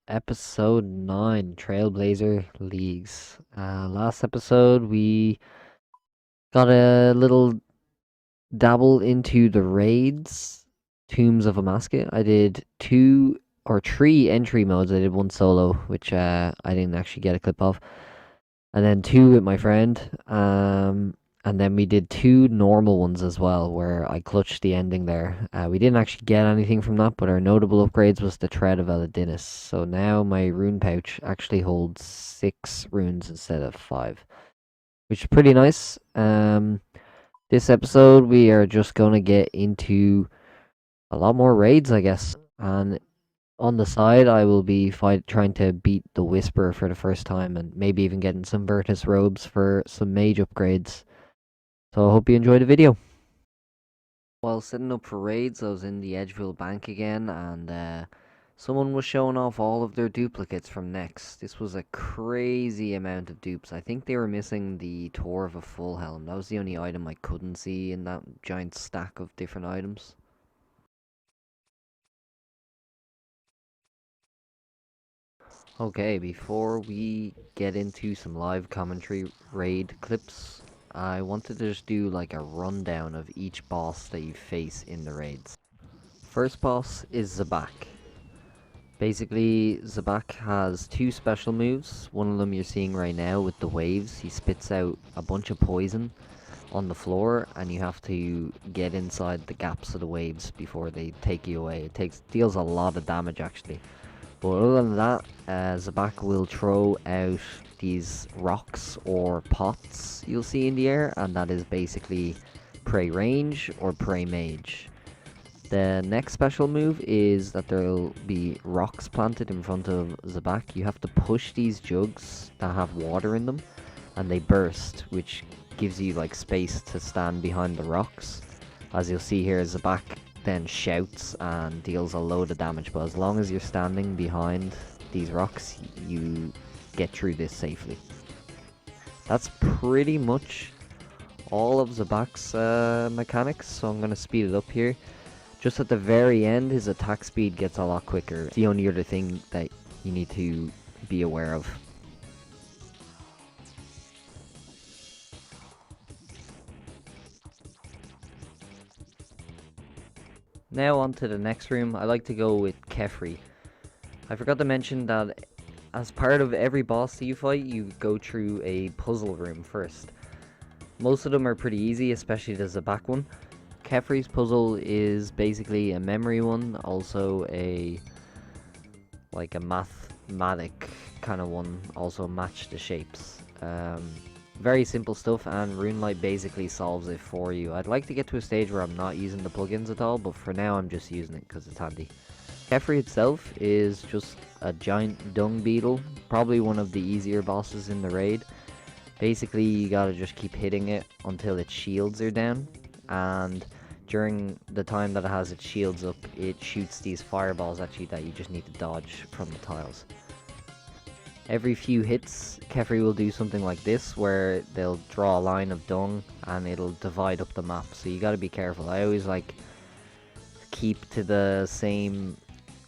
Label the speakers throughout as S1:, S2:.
S1: episode 9 Trailblazer Leagues. Last episode, we got a little dabble into the raids, Tombs of Amascut. I did 2 or 3 entry modes. I did one solo, which I didn't actually get a clip of, and then 2 with my friend. And then we did 2 normal ones as well, where I clutched the ending there. We didn't actually get anything from that, but our notable upgrades was the Tread of Eladinis. So now my rune pouch actually holds 6 runes instead of 5, which is pretty nice. This episode we are just gonna get into a lot more raids, I guess. And on the side, I will be trying to beat the Whisperer for the first time, and maybe even getting some Virtus robes for some mage upgrades. So I hope you enjoy the video. While setting up for raids, I was in the Edgeville Bank again, and someone was showing off all of their duplicates from Next. This was a crazy amount of dupes. I think they were missing the Tour of a Full Helm. That was the only item I couldn't see in that giant stack of different items. Okay, before we get into some live commentary raid clips, I wanted to just do like a rundown of each boss that you face in the raids. First boss is Zabak. Basically, Zabak has 2 special moves. One of them you're seeing right now with the waves. He spits out a bunch of poison on the floor, and you have to get inside the gaps of the waves before they take you away. It deals a lot of damage actually. But other than that, Zabak will throw out these rocks or pots you'll see in the air, and that is basically Prey Range or Prey Mage. The next special move is that there'll be rocks planted in front of Zabak. You have to push these jugs that have water in them, and they burst, which gives you like space to stand behind the rocks. As you'll see here, Zabak then shouts and deals a load of damage, but as long as you're standing behind these rocks, you get through this safely. That's pretty much all of Zabak's mechanics, so I'm going to speed it up here. Just at the very end, his attack speed gets a lot quicker. It's the only other thing that you need to be aware of. Now on to the next room. I like to go with Kefri. I forgot to mention that as part of every boss that you fight, you go through a puzzle room first. Most of them are pretty easy, especially the Zabak one. Kefri's puzzle is basically a memory one, also a mathematic kind of one, also match the shapes. Very simple stuff, and RuneLight basically solves it for you. I'd like to get to a stage where I'm not using the plugins at all, but for now I'm just using it because it's handy. Kefri itself is just a giant dung beetle, probably one of the easier bosses in the raid. Basically, you gotta just keep hitting it until its shields are down, and during the time that it has its shields up, it shoots these fireballs at you that you just need to dodge from the tiles. Every few hits, Kefri will do something like this, where they'll draw a line of dung and it'll divide up the map, so you gotta be careful. I always like keep to the same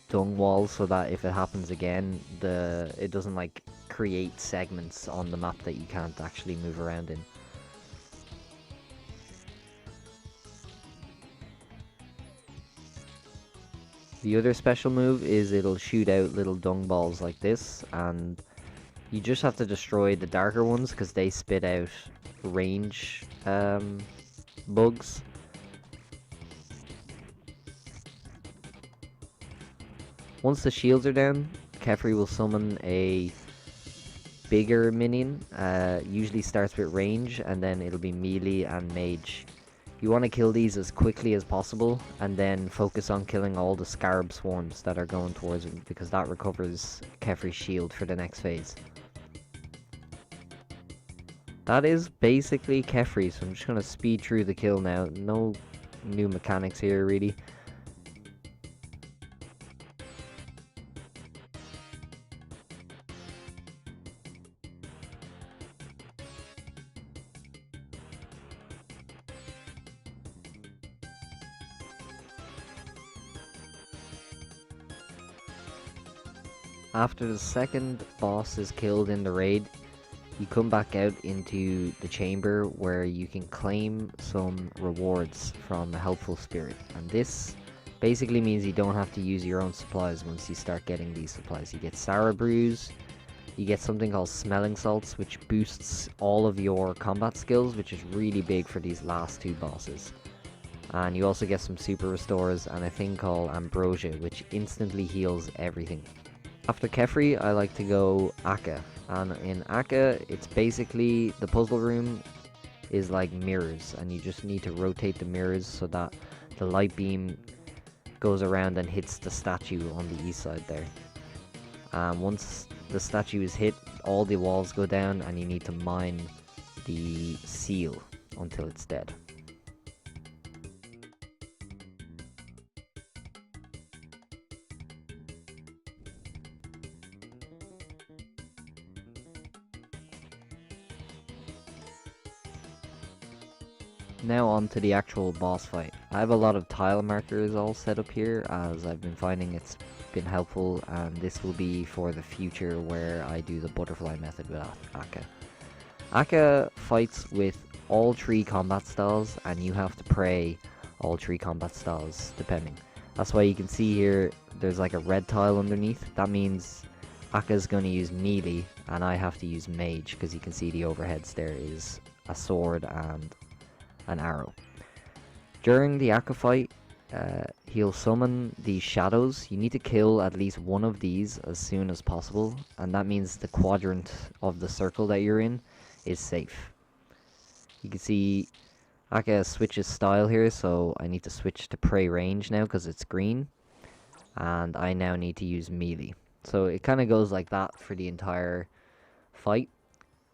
S1: dung wall so that if it happens again, it doesn't like create segments on the map that you can't actually move around in. The other special move is it'll shoot out little dung balls like this, and you just have to destroy the darker ones because they spit out range bugs. Once the shields are down, Kefri will summon a bigger minion. Usually starts with range, and then it'll be melee and mage. You want to kill these as quickly as possible, and then focus on killing all the scarab swarms that are going towards him, because that recovers Kefri's shield for the next phase. That is basically Kefri, so I'm just going to speed through the kill now. No new mechanics here, really. After the second boss is killed in the raid, you come back out into the chamber where you can claim some rewards from a helpful spirit. And this basically means you don't have to use your own supplies once you start getting these supplies. You get Sour Brews, you get something called Smelling Salts, which boosts all of your combat skills, which is really big for these last two bosses. And you also get some Super Restores and a thing called Ambrosia, which instantly heals everything. After Kefri, I like to go Akka. And in Akka, it's basically the puzzle room is like mirrors, and you just need to rotate the mirrors so that the light beam goes around and hits the statue on the east side there. And once the statue is hit, all the walls go down, and you need to mine the seal until it's dead. Now on to the actual boss fight. I have a lot of tile markers all set up here, as I've been finding it's been helpful, and this will be for the future where I do the butterfly method with Akka. Akka fights with all three combat styles, and you have to pray all three combat styles depending. That's why you can see here there's like a red tile underneath. That means Akka's going to use melee and I have to use mage, because you can see the overheads there is a sword and an arrow. During the Akka fight, he'll summon these shadows. You need to kill at least one of these as soon as possible, and that means the quadrant of the circle that you're in is safe. You can see Akka switches style here, so I need to switch to prey range now because it's green, and I now need to use melee. So it kind of goes like that for the entire fight,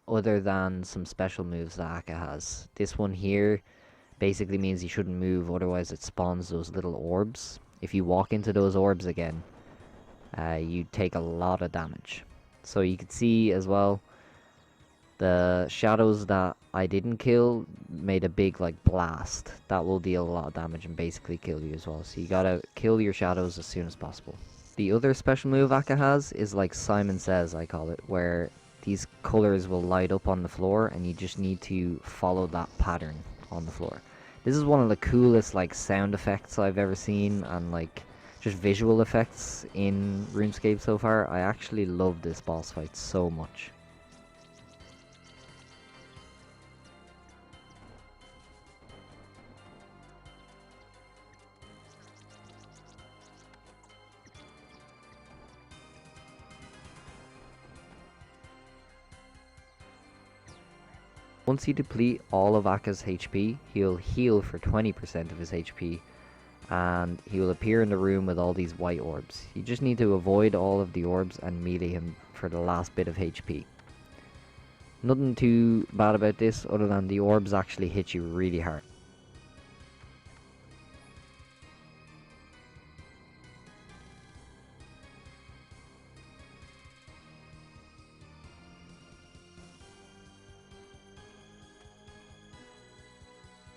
S1: other than some special moves that Akka has. This one here basically means you shouldn't move, otherwise it spawns those little orbs. If you walk into those orbs again, you take a lot of damage. So you can see as well, the shadows that I didn't kill made a big like blast. That will deal a lot of damage and basically kill you as well. So you gotta kill your shadows as soon as possible. The other special move Akka has is like Simon Says, I call it, where these colors will light up on the floor and you just need to follow that pattern on the floor. This is one of the coolest like sound effects I've ever seen, and like just visual effects in RuneScape so far. I actually love this boss fight so much. Once you deplete all of Akka's HP, he'll heal for 20% of his HP, and he will appear in the room with all these white orbs. You just need to avoid all of the orbs and melee him for the last bit of HP. Nothing too bad about this other than the orbs actually hit you really hard.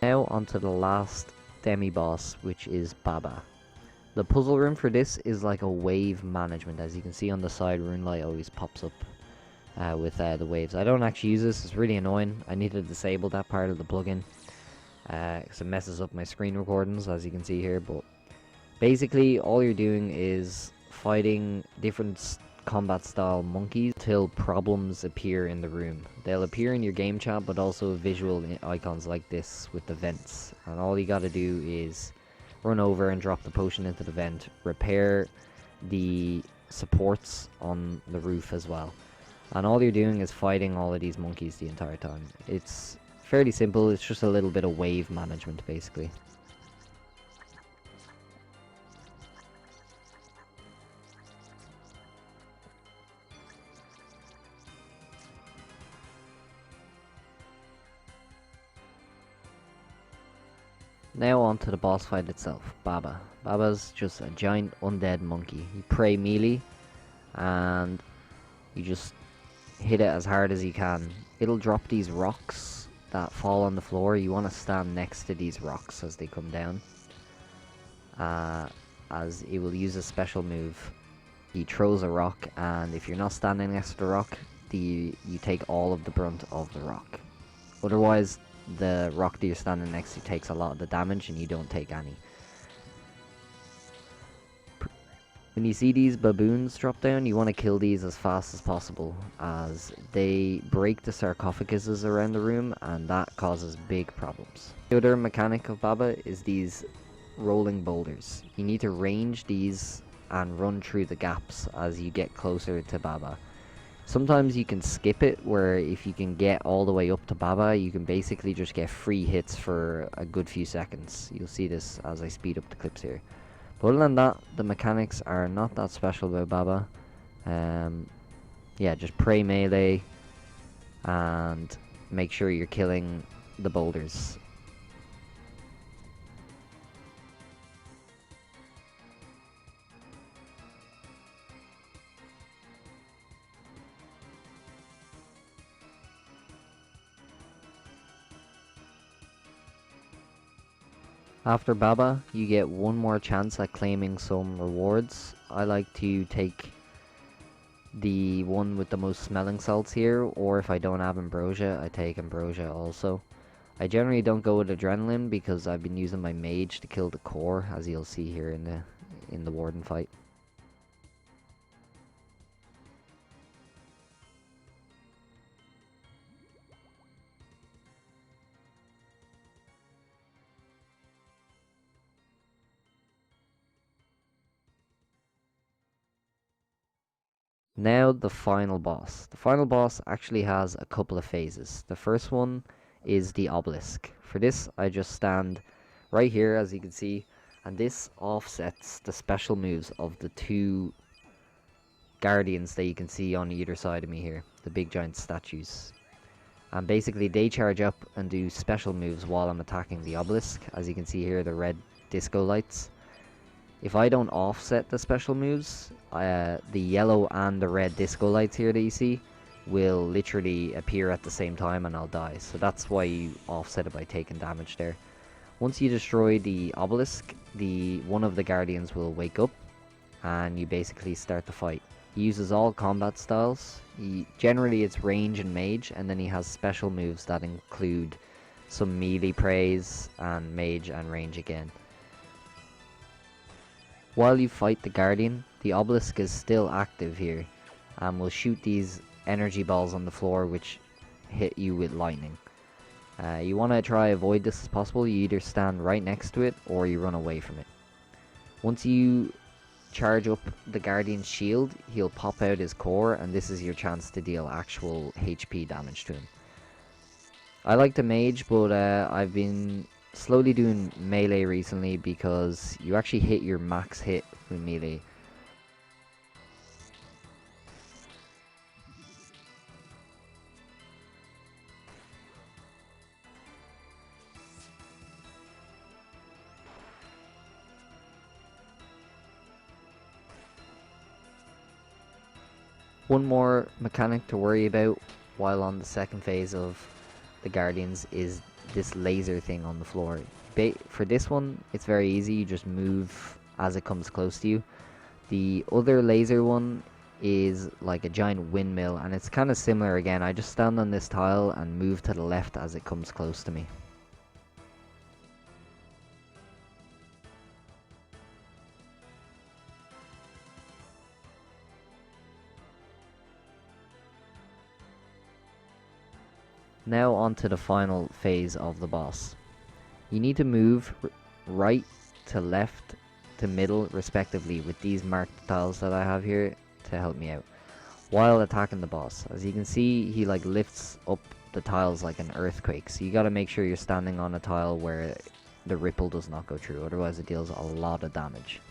S1: Now onto the last demi-boss, which is Baba. The puzzle room for this is like a wave management. As you can see on the side, rune light always pops up with the waves. I don't actually use this, it's really annoying. I need to disable that part of the plugin because it messes up my screen recordings, as you can see here. But basically all you're doing is fighting different combat style monkeys till problems appear in the room. They'll appear in your game chat, but also visual icons like this with the vents, and all you gotta do is run over and drop the potion into the vent, repair the supports on the roof as well, and all you're doing is fighting all of these monkeys the entire time. It's fairly simple, it's just a little bit of wave management basically. Now on to the boss fight itself, Baba. Baba's just a giant undead monkey. You pray melee and you just hit it as hard as you can. It'll drop these rocks that fall on the floor. You want to stand next to these rocks as they come down, as it will use a special move he throws a rock, and if you're not standing next to the rock, you take all of the brunt of the rock. Otherwise, the rock that you're standing next to takes a lot of the damage and you don't take any. When you see these baboons drop down, you want to kill these as fast as possible, as they break the sarcophaguses around the room, and that causes big problems. The other mechanic of Baba is these rolling boulders. You need to range these and run through the gaps as you get closer to Baba. Sometimes you can skip it, where if you can get all the way up to Baba, you can basically just get free hits for a good few seconds. You'll see this as I speed up the clips here. But other than that, the mechanics are not that special about Baba. Yeah, just pray melee and make sure you're killing the boulders. After Baba, you get one more chance at claiming some rewards. I like to take the one with the most smelling salts here, or if I don't have ambrosia, I take ambrosia also. I generally don't go with adrenaline because I've been using my mage to kill the core, as you'll see here in the warden fight. Now the final boss. The final boss actually has a couple of phases. The first one is the obelisk. For this, I just stand right here, as you can see, and this offsets the special moves of the two guardians that you can see on either side of me here, the big giant statues. And basically they charge up and do special moves while I'm attacking the obelisk. As you can see here, the red disco lights. If I don't offset the special moves, the yellow and the red disco lights here that you see will literally appear at the same time and I'll die. So that's why you offset it by taking damage there. Once you destroy the obelisk, one of the guardians will wake up and you basically start the fight. He uses all combat styles. Generally it's range and mage, and then he has special moves that include some melee praise and mage and range again. While you fight the guardian, the obelisk is still active here and will shoot these energy balls on the floor which hit you with lightning. You want to try avoid this as possible. You either stand right next to it or you run away from it. Once you charge up the guardian's shield, he'll pop out his core, and this is your chance to deal actual HP damage to him. I like the mage, but I've been slowly doing melee recently because you actually hit your max hit with melee. One more mechanic to worry about while on the second phase of the guardians is this laser thing on the floor. For this one, it's very easy. You just move as it comes close to you. The other laser one is like a giant windmill, and it's kind of similar again. I just stand on this tile and move to the left as it comes close to me. Now on to the final phase of the boss. You need to move right to left to middle respectively with these marked tiles that I have here to help me out while attacking the boss. As you can see, he like lifts up the tiles like an earthquake, so you gotta make sure you're standing on a tile where the ripple does not go through, otherwise it deals a lot of damage.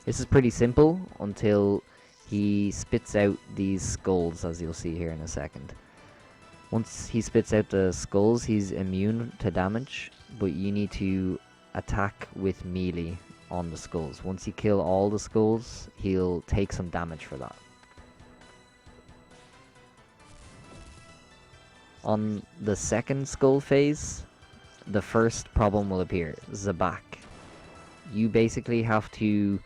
S1: This is pretty simple until he spits out these skulls, as you'll see here in a second. Once he spits out the skulls, he's immune to damage, but you need to attack with melee on the skulls. Once you kill all the skulls, he'll take some damage for that. On the second skull phase, the first problem will appear, Zabak. You basically have to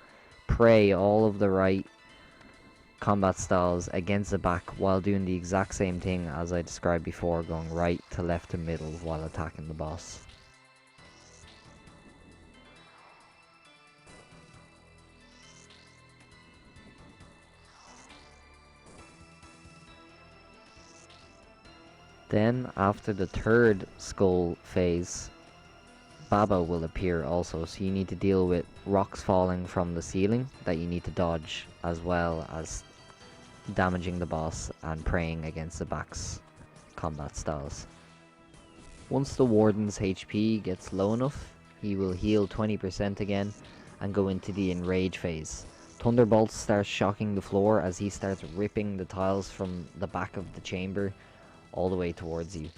S1: pray all of the right combat styles against the back while doing the exact same thing as I described before, going right to left to middle while attacking the boss. Then, after the third skull phase, Baba will appear also, so you need to deal with rocks falling from the ceiling that you need to dodge, as well as damaging the boss and praying against the back's combat styles. Once the Warden's HP gets low enough, he will heal 20% again and go into the enrage phase. Thunderbolts starts shocking the floor as he starts ripping the tiles from the back of the chamber all the way towards you.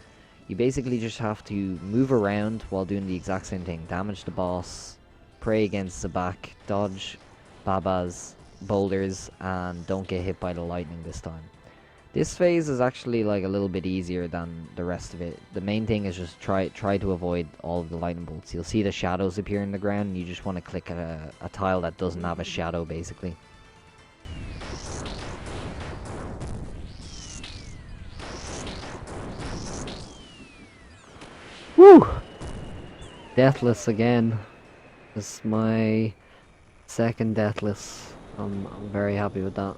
S1: You basically just have to move around while doing the exact same thing. Damage the boss, pray against the back, dodge Baba's boulders, and don't get hit by the lightning this time. This phase is actually like a little bit easier than the rest of it. The main thing is just try to avoid all of the lightning bolts. You'll see the shadows appear in the ground, and you just want to click a tile that doesn't have a shadow, basically. Woo! Deathless again. This is my second deathless. I'm very happy with that.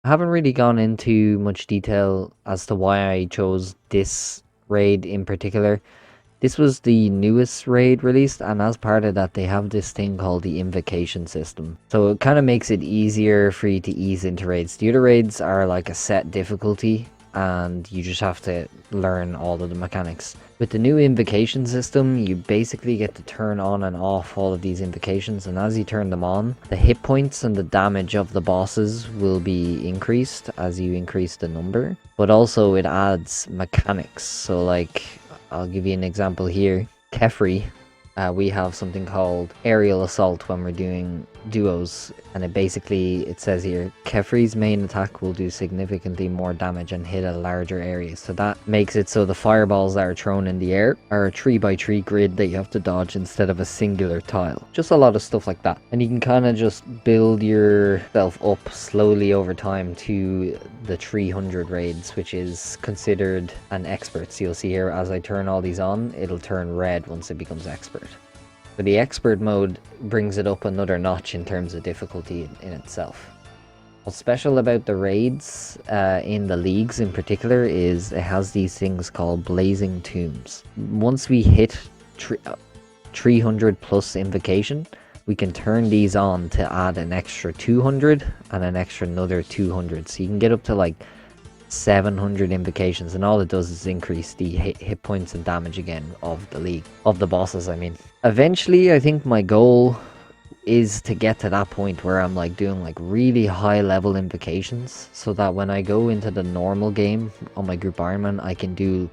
S1: I haven't really gone into much detail as to why I chose this raid in particular. This was the newest raid released, and as part of that they have this thing called the invocation system. So it kind of makes it easier for you to ease into raids. The other raids are like a set difficulty, and you just have to learn all of the mechanics. With the new invocation system, you basically get to turn on and off all of these invocations, and as you turn them on, the hit points and the damage of the bosses will be increased as you increase the number. But also it adds mechanics, so like, I'll give you an example here. Kefri, we have something called aerial assault when we're doing duos, and it says here, Kefri's main attack will do significantly more damage and hit a larger area. So that makes it so the fireballs that are thrown in the air are a 3x3 grid that you have to dodge instead of a singular tile. Just a lot of stuff like that. And you can kind of just build yourself up slowly over time to the 300 raids, which is considered an expert. So you'll see here, as I turn all these on, it'll turn red once it becomes expert. But the expert mode brings it up another notch in terms of difficulty in itself. What's special about the raids in the leagues in particular is it has these things called blazing tombs. Once we hit 300 plus invocation, we can turn these on to add an extra 200 and an extra another 200. So you can get up to like 700 invocations, and all it does is increase the hit points and damage again of the league, of the bosses I mean. Eventually I think my goal is to get to that point where I'm like doing like really high level invocations, so that when I go into the normal game on my group Ironman, I can do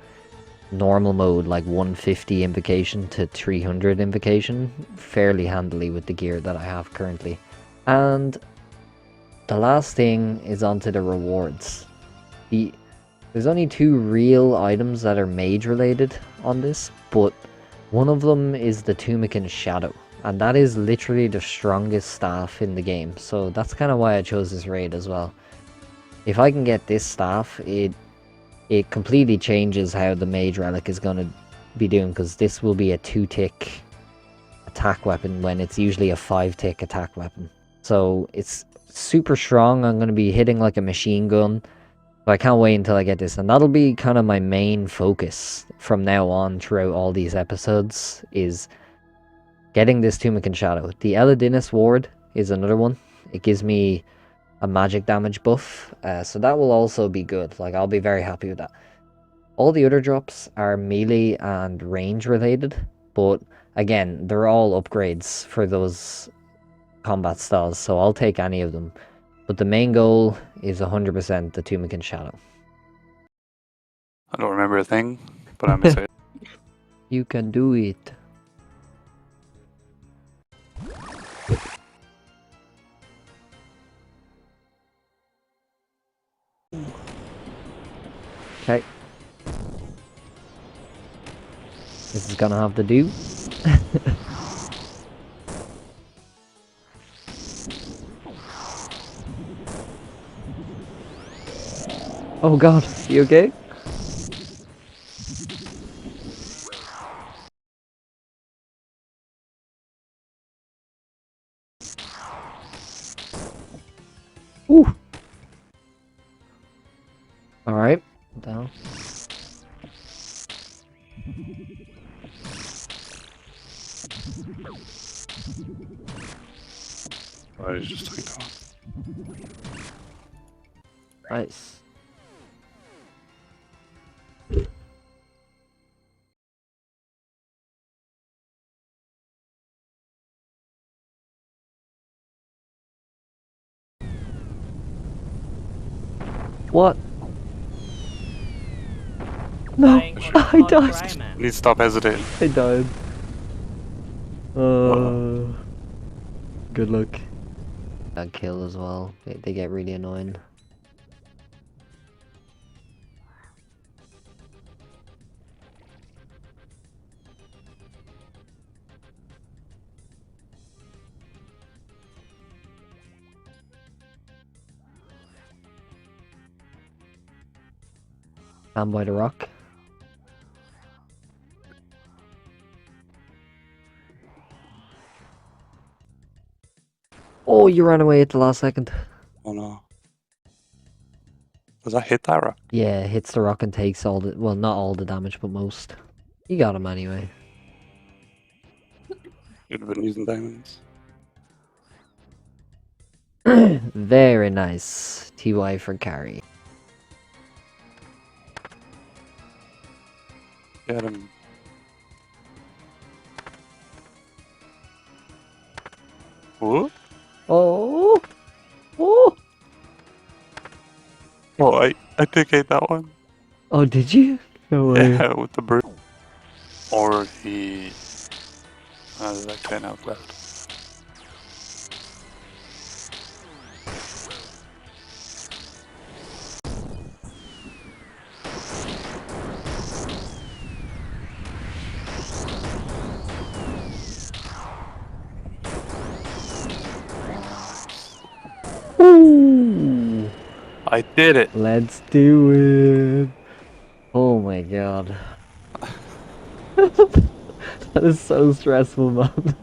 S1: normal mode like 150 invocation to 300 invocation fairly handily with the gear that I have currently. And the last thing is onto the rewards. There's only 2 real items that are mage related on this, but one of them is the Tumekens Shadow, and that is literally the strongest staff in the game, so that's kind of why I chose this raid as well. If I can get this staff, it completely changes how the mage relic is going to be doing, because this will be a 2-tick attack weapon when it's usually a 5-tick attack weapon. So it's super strong. I'm going to be hitting like a machine gun. So I can't wait until I get this, and that'll be kind of my main focus from now on throughout all these episodes, is getting this Tumekens Shadow. The Eladinis ward is another one. It gives me a magic damage buff, so that will also be good. Like, I'll be very happy with that. All the other drops are melee and range related, but again, they're all upgrades for those combat styles, so I'll take any of them. But the main goal is 100% the Tumekens Shadow.
S2: I don't remember a thing, but I'm excited.
S1: You can do it. Okay. This is gonna have to do. Oh god, you okay? Ooh. Alright. Down.
S2: I just took it on.
S1: Nice. What? No, I died.
S2: You need to stop hesitating.
S1: I died. Good luck. That kill as well. They get really annoying. Stand by the rock. Oh, you ran away at the last second.
S2: Oh no. Does that hit that rock?
S1: Yeah, hits the rock and takes all the... Well, not all the damage, but most. You got him anyway.
S2: Should have been using diamonds.
S1: Very nice. TY for carry.
S2: Get him. What?
S1: Oh! Oh!
S2: Oh, I did get that one.
S1: Oh, did you? No way.
S2: Yeah, with the bird. Or the... there's like 10 out left.
S1: Ooh!
S2: I did it!
S1: Let's do it! Oh my god. That is so stressful, man.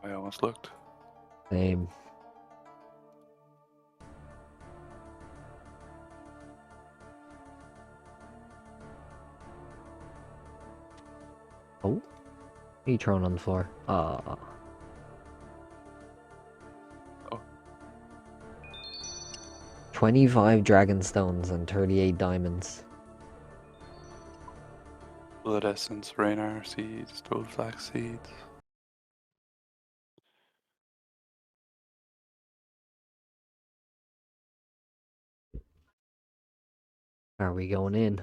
S2: I almost looked.
S1: Same. Oh? What are you throwing on the floor? Ah.
S2: Oh.
S1: 25 dragon stones and 38 diamonds.
S2: Blood essence, rainar seeds, 12 flax seeds.
S1: Are we going in?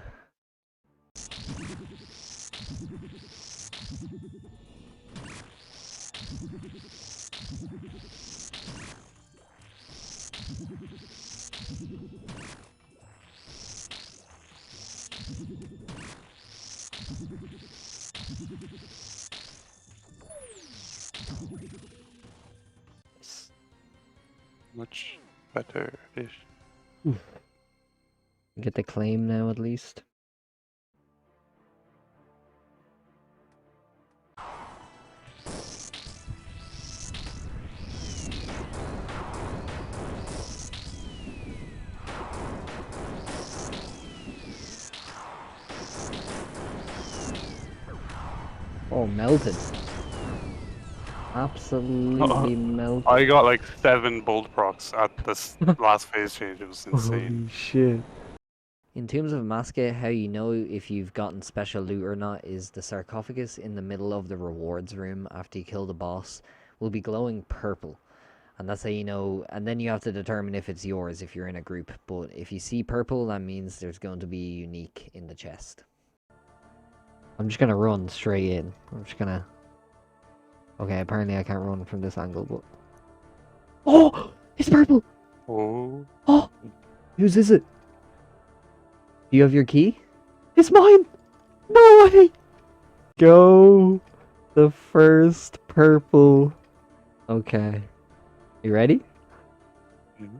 S2: Much better dish.
S1: Get the claim now at least. Oh, melted. Absolutely melted.
S2: I got like 7 bolt procs at this last phase change. It was insane.
S1: Holy shit. In Tombs of Amascut, how you know if you've gotten special loot or not is the sarcophagus in the middle of the rewards room after you kill the boss will be glowing purple. And that's how you know, and then you have to determine if it's yours if you're in a group. But if you see purple, that means there's going to be a unique in the chest. I'm just gonna run straight in. I'm just gonna... Okay, apparently I can't run from this angle, but... Oh! It's purple!
S2: Oh.
S1: Oh! Whose is it? Do you have your key? It's mine! No way! Go! The first purple. Okay. You ready?
S2: Mhm.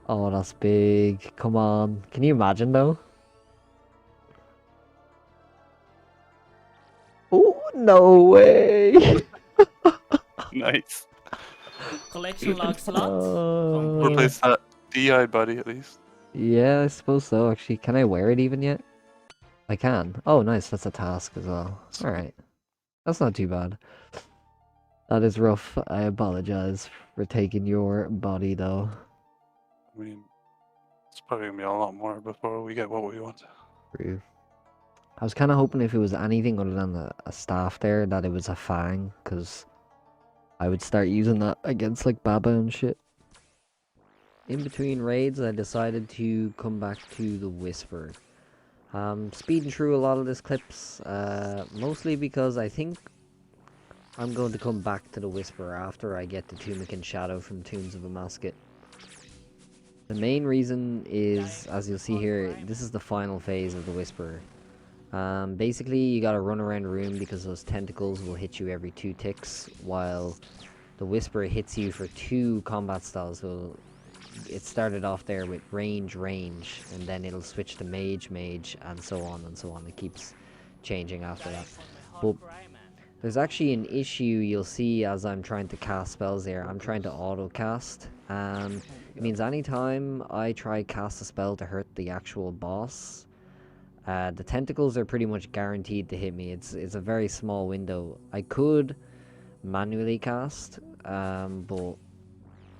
S1: Oh, that's big. Come on. Can you imagine though? Oh, no way.
S2: Nice.
S3: Collection log slot complete.
S2: Replace that DI buddy at least.
S1: Yeah, I suppose so, actually. Can I wear it even yet? I can. Oh, nice. That's a task as well. Alright. That's not too bad. That is rough. I apologize for taking your body, though.
S2: I mean, it's probably gonna be a lot more before we get what we want.
S1: True. I was kind of hoping if it was anything other than a staff there, that it was a fang, because I would start using that against, like, Baba and shit. In between raids, I decided to come back to the Whisper. Speeding through a lot of these clips, mostly because I think I'm going to come back to the Whisper after I get the Tumekens Shadow from Tombs of Amascut. The main reason is, as you'll see here, this is the final phase of the Whisper. Basically, you gotta run around the room because those tentacles will hit you every 2 ticks, while the Whisper hits you for 2 combat styles. So it started off there with range, and then it'll switch to mage, and so on and so on. It keeps changing after that. But there's actually an issue you'll see as I'm trying to cast spells there. I'm trying to auto cast, and it means anytime I try cast a spell to hurt the actual boss, the tentacles are pretty much guaranteed to hit me. It's a very small window. I could manually cast, but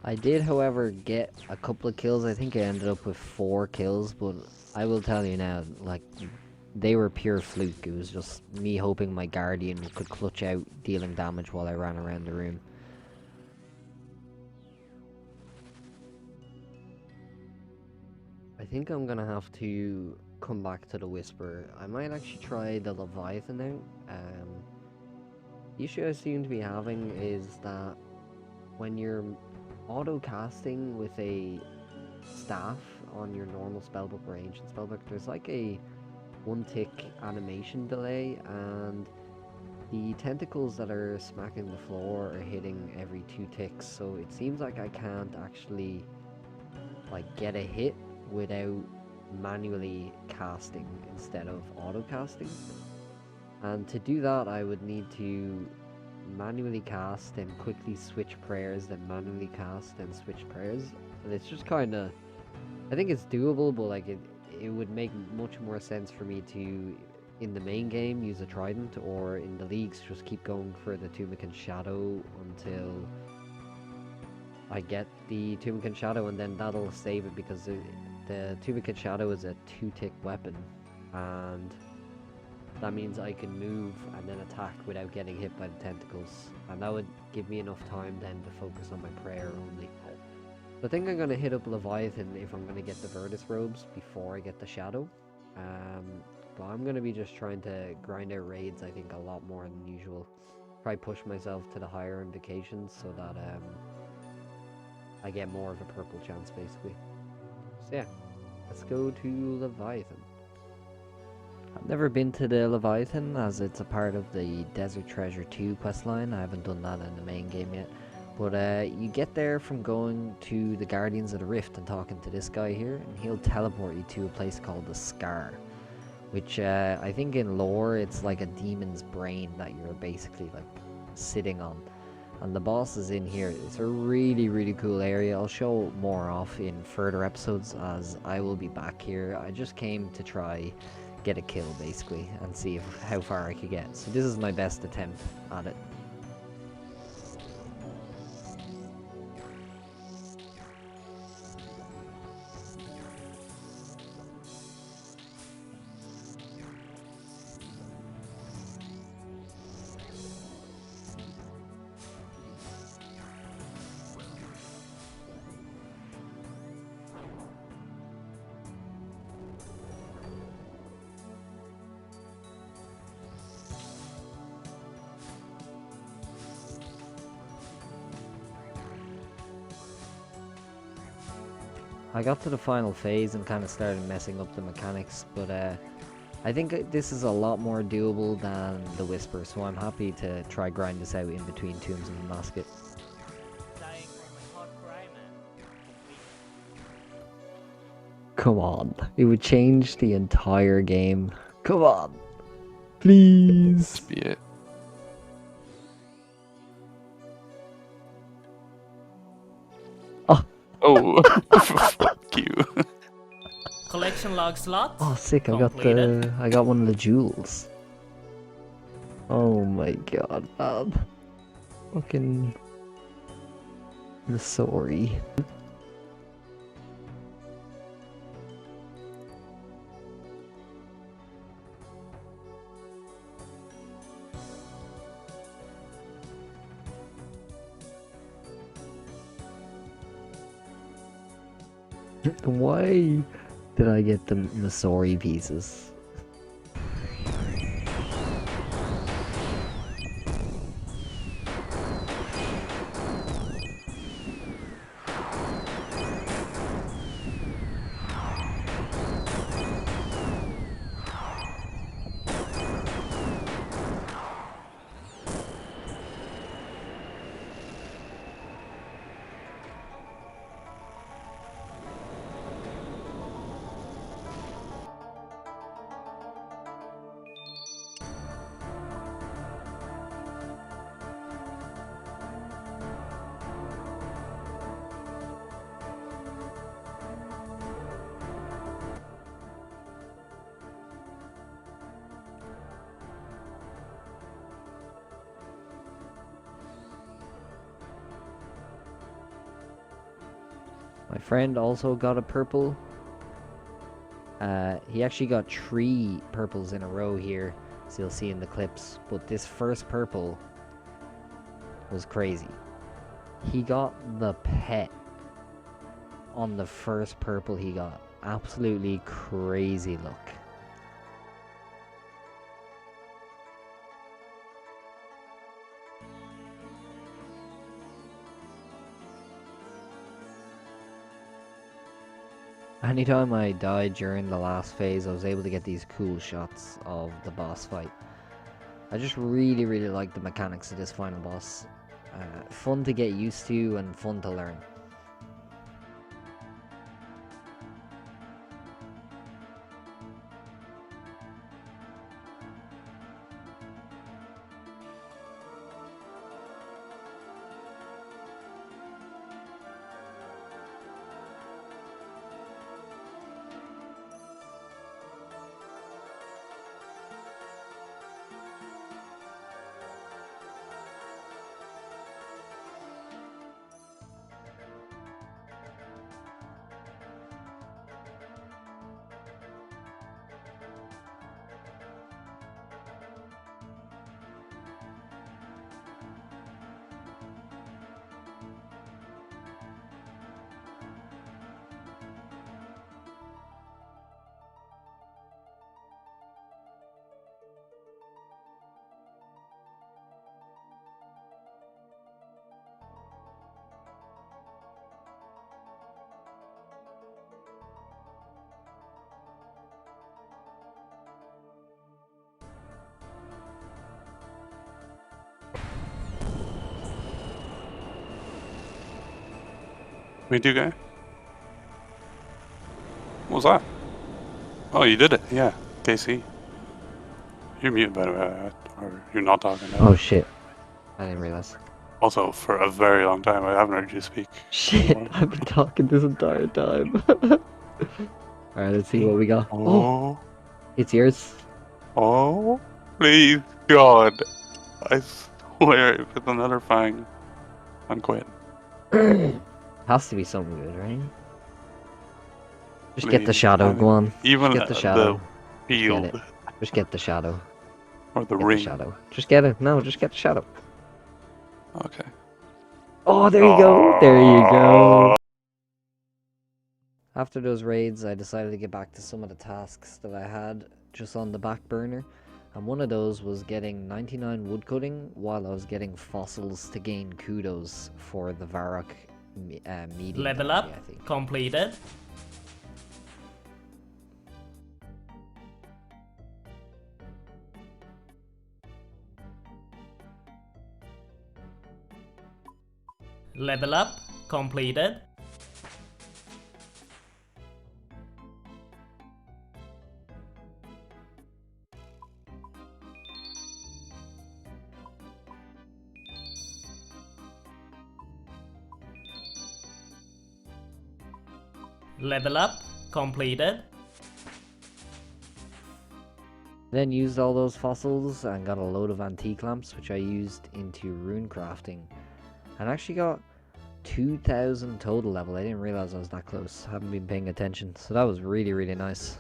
S1: I did, however, get a couple of kills. I think I ended up with 4 kills, but I will tell you now, like, they were pure fluke. It was just me hoping my Guardian could clutch out dealing damage while I ran around the room. I think I'm gonna have to come back to the Whisper. I might actually try the Leviathan now. The issue I seem to be having is that when you're auto casting with a staff on your normal spellbook range and spellbook, there's like a 1 tick animation delay, and the tentacles that are smacking the floor are hitting every 2 ticks, so it seems like I can't actually like get a hit without manually casting instead of auto casting. And to do that, I would need to manually cast, then quickly switch prayers, then manually cast, then switch prayers. And it's just kind of, I think it's doable, but like it would make much more sense for me to, in the main game, use a trident, or in the leagues, just keep going for the Tumekens Shadow until I get the Tumekens Shadow, and then that'll save it, because the Tumekens Shadow is a 2-tick weapon, and that means I can move and then attack without getting hit by the tentacles, and that would give me enough time then to focus on my prayer only. I think I'm going to hit up Leviathan if I'm going to get the Virtus robes before I get the Shadow. But I'm going to be just trying to grind out raids, I think, a lot more than usual. Try push myself to the higher invocations so that I get more of a purple chance, basically. So yeah, let's go to Leviathan. I've never been to the Leviathan, as it's a part of the Desert Treasure 2 questline. I haven't done that in the main game yet. But you get there from going to the Guardians of the Rift and talking to this guy here, and he'll teleport you to a place called the Scar, which I think in lore it's like a demon's brain that you're basically like sitting on. And the boss is in here. It's a really, really cool area. I'll show more off in further episodes, as I will be back here. I just came to try get a kill basically and see how far I could get. So this is my best attempt at it. I got to the final phase and kind of started messing up the mechanics, but I think this is a lot more doable than the Whisper, so I'm happy to try grind this out in between Tombs of Amascut.
S3: Dying from a hot cry, man.
S1: Come on, it would change the entire game. Come on, please.
S2: This be it.
S1: Oh.
S2: Oh, fuck you.
S3: Collection log slot.
S1: Oh, sick! I
S3: completed.
S1: got one of the jewels. Oh my god, man. Fucking sorry. Why did I get the Masori pieces? My friend also got a purple. He actually got 3 purples in a row here, so you'll see in the clips. But this first purple was crazy. He got the pet on the first purple he got. Absolutely crazy look. Anytime I died during the last phase, I was able to get these cool shots of the boss fight. I just really like the mechanics of this final boss. Fun to get used to and fun to learn.
S2: Me too, guy. What was that? Oh, you did it. Yeah, KC. You're muted, by the way, or you're not talking now.
S1: Oh shit. I didn't realize.
S2: Also, for a very long time, I haven't heard you speak.
S1: Shit, I've been talking this entire time. Alright, let's see what we got. Oh, it's yours.
S2: Oh, please, God. I swear, if it's another fang, I'm quitting.
S1: Has to be something good, right? Just
S2: Please,
S1: get the shadow, go on.
S2: Even
S1: Just get the shadow.
S2: the field.
S1: Get it. Just get the shadow.
S2: Or the
S1: Get
S2: ring.
S1: the shadow. Just get it. No, just get the shadow.
S2: Okay.
S1: Oh, there you go. There you go. After those raids, I decided to get back to some of the tasks that I had just on the back burner. And one of those was getting 99 woodcutting while I was getting fossils to gain kudos for the Varrock medium.
S3: Level up.
S1: I think.
S3: Completed. Level up completed. Level up completed.
S1: Then used all those fossils and got a load of antique lamps, which I used into rune crafting. And actually got 2,000 total level. I didn't realize I was that close. Haven't been paying attention. So that was really, really nice.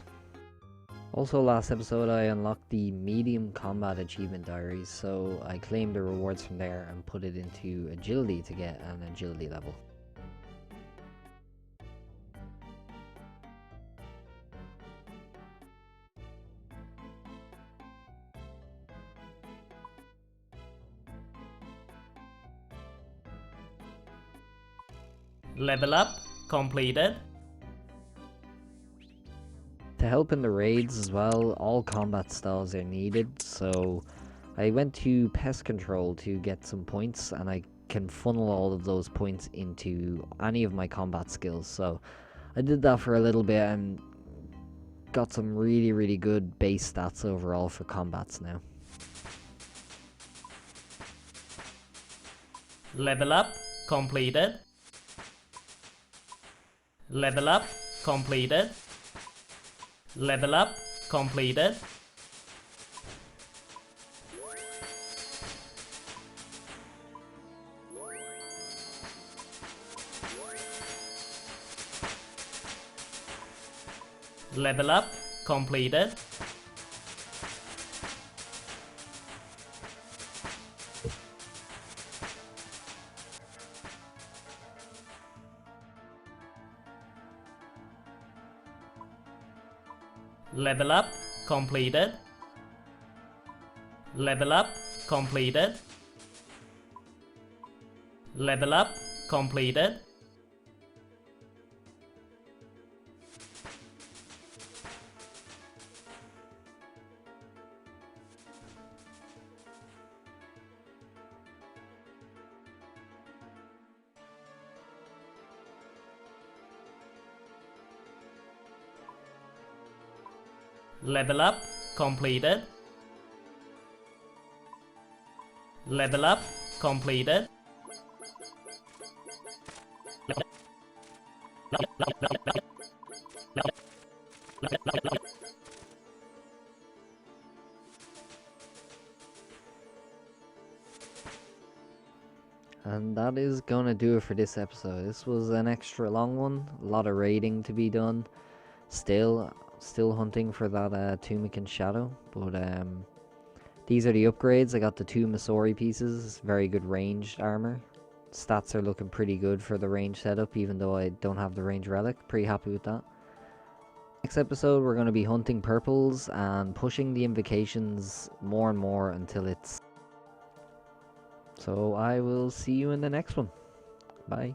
S1: Also, last episode I unlocked the medium combat achievement diaries, so I claimed the rewards from there and put it into agility to get an agility level.
S3: Level up completed.
S1: To help in the raids as well, all combat styles are needed, so I went to pest control to get some points, and I can funnel all of those points into any of my combat skills. So I did that for a little bit and got some really, really good base stats overall for combats now.
S3: Level up completed. Level up completed. Level up completed. Level up completed. Level up completed. Level up completed. Level up completed. Level up completed. Level up completed.
S1: And that is gonna do it for this episode. This was an extra long one, a lot of raiding to be done. Still hunting for that Tumekens Shadow, but these are the upgrades. I got the 2 Masori pieces, very good ranged armor. Stats are looking pretty good for the range setup, even though I don't have the range relic. Pretty happy with that. Next episode we're going to be hunting purples and pushing the invocations more and more until it's... So I will see you in the next one. Bye.